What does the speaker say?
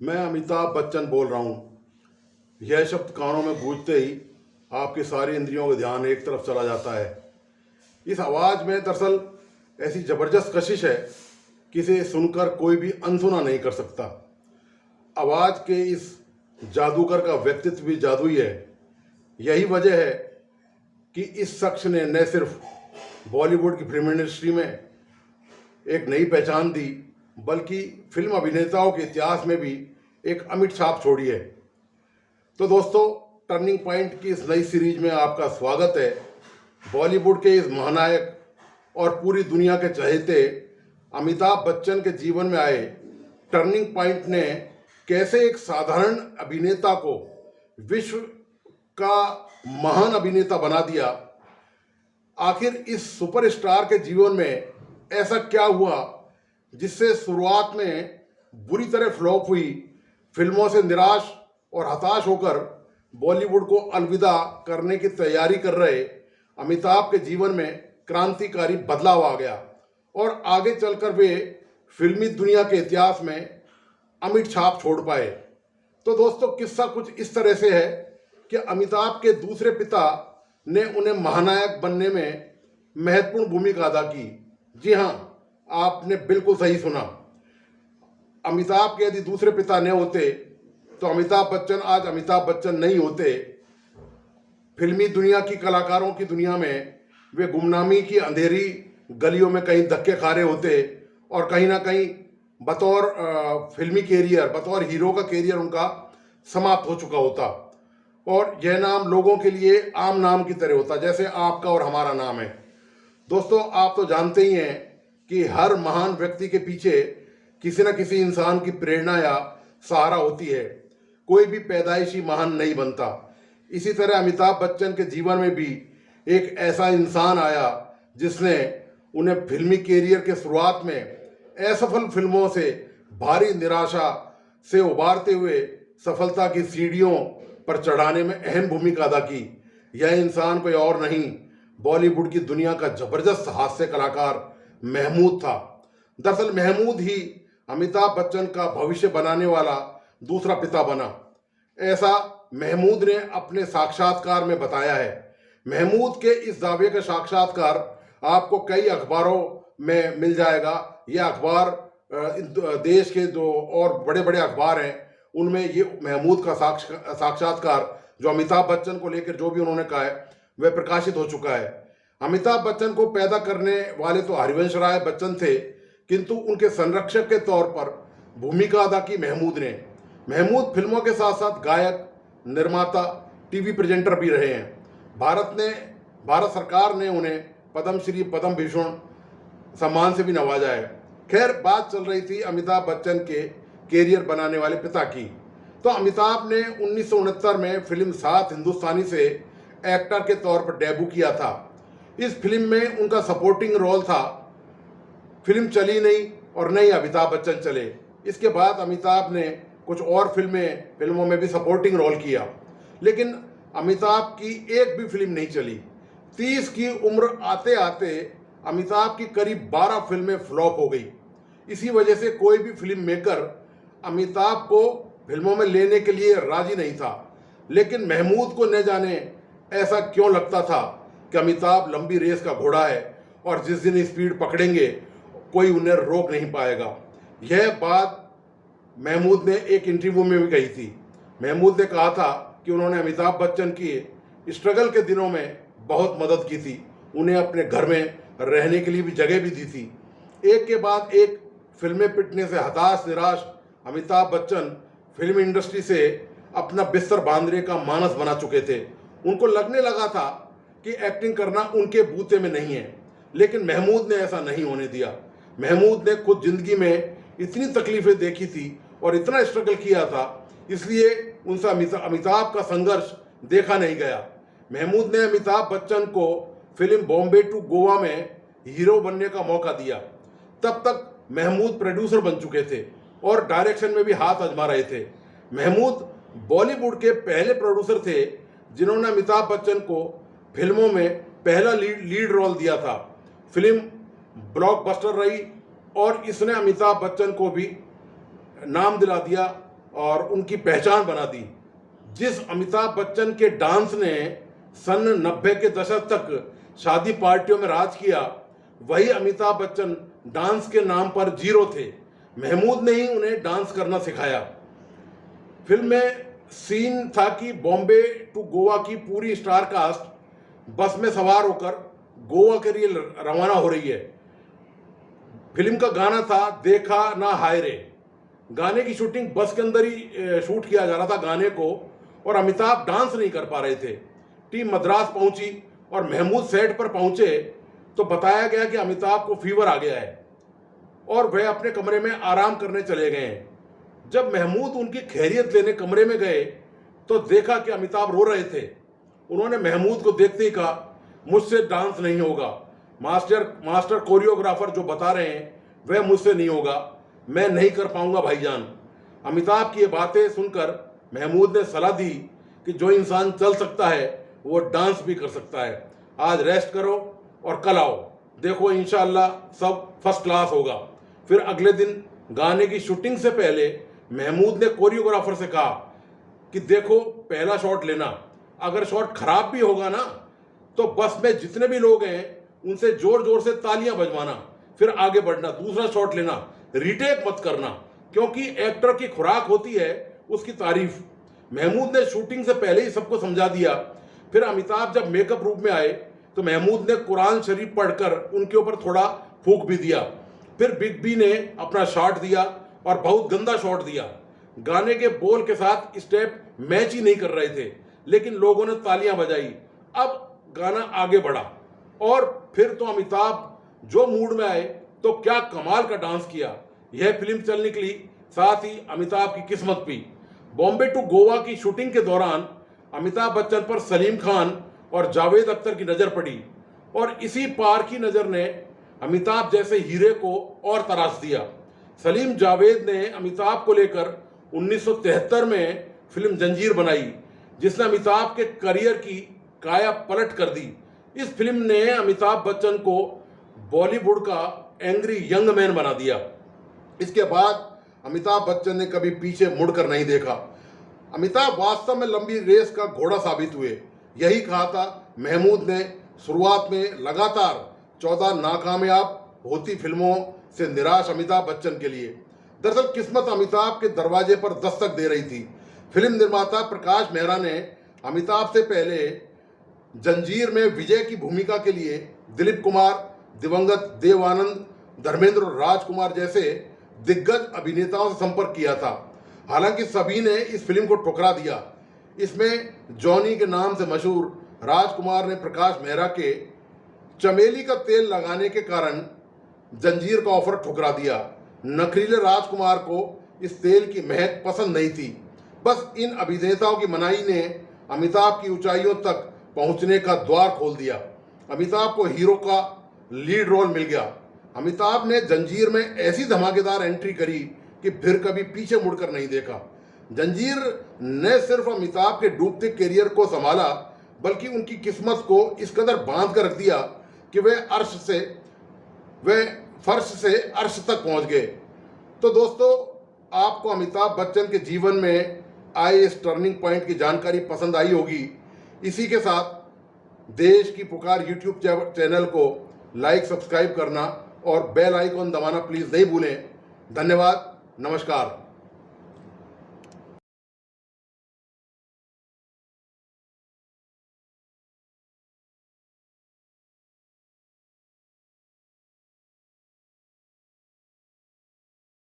मैं अमिताभ बच्चन बोल रहा हूँ। यह शब्द कानों में गूंजते ही आपकी सारी इंद्रियों का ध्यान एक तरफ चला जाता है। इस आवाज़ में दरअसल ऐसी ज़बरदस्त कशिश है कि इसे सुनकर कोई भी अनसुना नहीं कर सकता। आवाज़ के इस जादूगर का व्यक्तित्व भी जादुई है। यही वजह है कि इस शख्स ने न सिर्फ बॉलीवुड की फिल्म इंडस्ट्री में एक नई पहचान दी, बल्कि फिल्म अभिनेताओं के इतिहास में भी एक अमिट छाप छोड़ी है। तो दोस्तों, टर्निंग पॉइंट की इस नई सीरीज में आपका स्वागत है। बॉलीवुड के इस महानायक और पूरी दुनिया के चहेते अमिताभ बच्चन के जीवन में आए टर्निंग पॉइंट ने कैसे एक साधारण अभिनेता को विश्व का महान अभिनेता बना दिया। आखिर इस सुपरस्टार के जीवन में ऐसा क्या हुआ जिससे शुरुआत में बुरी तरह फ्लॉप हुई फिल्मों से निराश और हताश होकर बॉलीवुड को अलविदा करने की तैयारी कर रहे अमिताभ के जीवन में क्रांतिकारी बदलाव आ गया और आगे चलकर वे फिल्मी दुनिया के इतिहास में अमिट छाप छोड़ पाए। तो दोस्तों, किस्सा कुछ इस तरह से है कि अमिताभ के दूसरे पिता ने उन्हें महानायक बनने में महत्वपूर्ण भूमिका अदा की। जी हाँ, आपने बिल्कुल सही सुना। अमिताभ के यदि दूसरे पिता न होते तो अमिताभ बच्चन आज अमिताभ बच्चन नहीं होते। फिल्मी दुनिया की कलाकारों की दुनिया में वे गुमनामी की अंधेरी गलियों में कहीं धक्के खा रहे होते और कहीं ना कहीं बतौर फिल्मी कैरियर, बतौर हीरो का कैरियर उनका समाप्त हो चुका होता और यह नाम लोगों के लिए आम नाम की तरह होता, जैसे आपका और हमारा नाम है। दोस्तों, आप तो जानते ही हैं कि हर महान व्यक्ति के पीछे किसी न किसी इंसान की प्रेरणा या सहारा होती है। कोई भी पैदाइशी महान नहीं बनता। इसी तरह अमिताभ बच्चन के जीवन में भी एक ऐसा इंसान आया जिसने उन्हें फिल्मी कैरियर के शुरुआत में असफल फिल्मों से भारी निराशा से उबारते हुए सफलता की सीढ़ियों पर चढ़ाने में अहम भूमिका अदा की। यह इंसान कोई और नहीं, बॉलीवुड की दुनिया का जबरदस्त हास्य कलाकार महमूद था। दरअसल महमूद ही अमिताभ बच्चन का भविष्य बनाने वाला दूसरा पिता बना, ऐसा महमूद ने अपने साक्षात्कार में बताया है। महमूद के इस दावे का साक्षात्कार आपको कई अखबारों में मिल जाएगा। यह अखबार देश के जो और बड़े बड़े अखबार हैं उनमें ये महमूद का साक्षात्कार जो अमिताभ बच्चन को लेकर जो भी उन्होंने कहा है वह प्रकाशित हो चुका है। अमिताभ बच्चन को पैदा करने वाले तो हरिवंश राय बच्चन थे, किंतु उनके संरक्षक के तौर पर भूमिका अदा की महमूद ने। महमूद फिल्मों के साथ साथ गायक, निर्माता, टीवी प्रेजेंटर भी रहे हैं। भारत सरकार ने उन्हें पद्म श्री, पद्म भूषण सम्मान से भी नवाजा है। खैर, बात चल रही थी अमिताभ बच्चन के कैरियर बनाने वाले पिता की। तो अमिताभ ने 1969 में फिल्म सात हिंदुस्तानी से एक्टर के तौर पर डेब्यू किया था। इस फिल्म में उनका सपोर्टिंग रोल था। फिल्म चली नहीं और नहीं अमिताभ बच्चन चले। इसके बाद अमिताभ ने कुछ और फिल्मों में भी सपोर्टिंग रोल किया, लेकिन अमिताभ की एक भी फिल्म नहीं चली। 30 की उम्र आते आते अमिताभ की करीब 12 फिल्में फ्लॉप हो गई। इसी वजह से कोई भी फिल्म मेकर अमिताभ को फिल्मों में लेने के लिए राजी नहीं था। लेकिन महमूद को न जाने ऐसा क्यों लगता था कि अमिताभ लंबी रेस का घोड़ा है और जिस दिन स्पीड पकड़ेंगे कोई उन्हें रोक नहीं पाएगा। यह बात महमूद ने एक इंटरव्यू में भी कही थी। महमूद ने कहा था कि उन्होंने अमिताभ बच्चन की स्ट्रगल के दिनों में बहुत मदद की थी, उन्हें अपने घर में रहने के लिए भी जगह भी दी थी। एक के बाद एक फिल्में पिटने से हताश निराश अमिताभ बच्चन फिल्म इंडस्ट्री से अपना बिस्तर बांधने का मानस बना चुके थे। उनको लगने लगा था कि एक्टिंग करना उनके बूते में नहीं है, लेकिन महमूद ने ऐसा नहीं होने दिया। महमूद ने खुद जिंदगी में इतनी तकलीफें देखी थी और इतना स्ट्रगल किया था, इसलिए उनसे अमिताभ का संघर्ष देखा नहीं गया। महमूद ने अमिताभ बच्चन को फिल्म बॉम्बे टू गोवा में हीरो बनने का मौका दिया। तब तक महमूद प्रोड्यूसर बन चुके थे और डायरेक्शन में भी हाथ आजमा रहे थे। महमूद बॉलीवुड के पहले प्रोड्यूसर थे जिन्होंने अमिताभ बच्चन को फिल्मों में पहला लीड रोल दिया था। फिल्म ब्लॉकबस्टर रही और इसने अमिताभ बच्चन को भी नाम दिला दिया और उनकी पहचान बना दी। जिस अमिताभ बच्चन के डांस ने सन 90 के दशक तक शादी पार्टियों में राज किया, वही अमिताभ बच्चन डांस के नाम पर जीरो थे। महमूद ने ही उन्हें डांस करना सिखाया। फिल्म में सीन था कि बॉम्बे टू गोवा की पूरी स्टार कास्ट बस में सवार होकर गोवा के लिए रवाना हो रही है। फिल्म का गाना था देखा ना हाय रे। गाने की शूटिंग बस के अंदर ही शूट किया जा रहा था गाने को, और अमिताभ डांस नहीं कर पा रहे थे। टीम मद्रास पहुंची और महमूद सेट पर पहुंचे तो बताया गया कि अमिताभ को फीवर आ गया है और वह अपने कमरे में आराम करने चले गए हैं। जब महमूद उनकी खैरियत लेने कमरे में गए तो देखा कि अमिताभ रो रहे थे। उन्होंने महमूद को देखते ही कहा, मुझसे डांस नहीं होगा, मास्टर कोरियोग्राफर जो बता रहे हैं वह मुझसे नहीं होगा, मैं नहीं कर पाऊंगा भाईजान। अमिताभ की ये बातें सुनकर महमूद ने सलाह दी कि जो इंसान चल सकता है वो डांस भी कर सकता है। आज रेस्ट करो और कल आओ, देखो इंशाअल्लाह सब फर्स्ट क्लास होगा। फिर अगले दिन गाने की शूटिंग से पहले महमूद ने कोरियोग्राफर से कहा कि देखो पहला शॉट लेना, अगर शॉट खराब भी होगा ना तो बस में जितने भी लोग हैं उनसे जोर जोर से तालियां बजवाना, फिर आगे बढ़ना, दूसरा शॉट लेना, रीटेक मत करना, क्योंकि एक्टर की खुराक होती है उसकी तारीफ। महमूद ने शूटिंग से पहले ही सबको समझा दिया। फिर अमिताभ जब मेकअप रूम में आए तो महमूद ने कुरान शरीफ पढ़कर उनके ऊपर थोड़ा फूंक भी दिया। फिर बिग बी ने अपना शॉट दिया और बहुत गंदा शॉट दिया। गाने के बोल के साथ स्टेप मैच ही नहीं कर रहे थे, लेकिन लोगों ने तालियां बजाई। अब गाना आगे बढ़ा और फिर तो अमिताभ जो मूड में आए तो क्या कमाल का डांस किया। यह फिल्म चल निकली, साथ ही अमिताभ की किस्मत भी। बॉम्बे टू गोवा की शूटिंग के दौरान अमिताभ बच्चन पर सलीम खान और जावेद अख्तर की नज़र पड़ी और इसी पार की नज़र ने अमिताभ जैसे हीरे को और तराश दिया। सलीम जावेद ने अमिताभ को लेकर 1973 में फिल्म जंजीर बनाई, जिसने अमिताभ के करियर की काया पलट कर दी। इस फिल्म ने अमिताभ बच्चन को बॉलीवुड का एंग्री यंग मैन बना दिया। इसके बाद अमिताभ बच्चन ने कभी पीछे मुड़कर नहीं देखा। अमिताभ वास्तव में लंबी रेस का घोड़ा साबित हुए। यही कहा था महमूद ने शुरुआत में लगातार 14 नाकामयाब होती फिल्मों से निराश अमिताभ बच्चन के लिए। दरअसल किस्मत अमिताभ के दरवाजे पर दस्तक दे रही थी। फिल्म निर्माता प्रकाश मेहरा ने अमिताभ से पहले जंजीर में विजय की भूमिका के लिए दिलीप कुमार, दिवंगत देव आनंद, धर्मेंद्र और राजकुमार जैसे दिग्गज अभिनेताओं से संपर्क किया था। हालांकि सभी ने इस फिल्म को ठुकरा दिया। इसमें जॉनी के नाम से मशहूर राजकुमार ने प्रकाश मेहरा के चमेली का तेल लगाने के कारण जंजीर का ऑफर ठुकरा दिया। नखरीले राजकुमार को इस तेल की महक पसंद नहीं थी। बस इन अभिनेताओं की मनाही ने अमिताभ की ऊंचाइयों तक पहुंचने का द्वार खोल दिया। अमिताभ को हीरो का लीड रोल मिल गया। अमिताभ ने जंजीर में ऐसी धमाकेदार एंट्री करी कि फिर कभी पीछे मुड़कर नहीं देखा। जंजीर ने सिर्फ अमिताभ के डूबते करियर को संभाला, बल्कि उनकी किस्मत को इस कदर बांध कर रख दिया कि वे फर्श से अर्श तक पहुंच गए। तो दोस्तों, आपको अमिताभ बच्चन के जीवन में आए इस टर्निंग पॉइंट की जानकारी पसंद आई होगी। इसी के साथ देश की पुकार यूट्यूब चैनल को लाइक, सब्सक्राइब करना और बेल आइकॉन दबाना प्लीज़ नहीं भूलें। धन्यवाद, नमस्कार।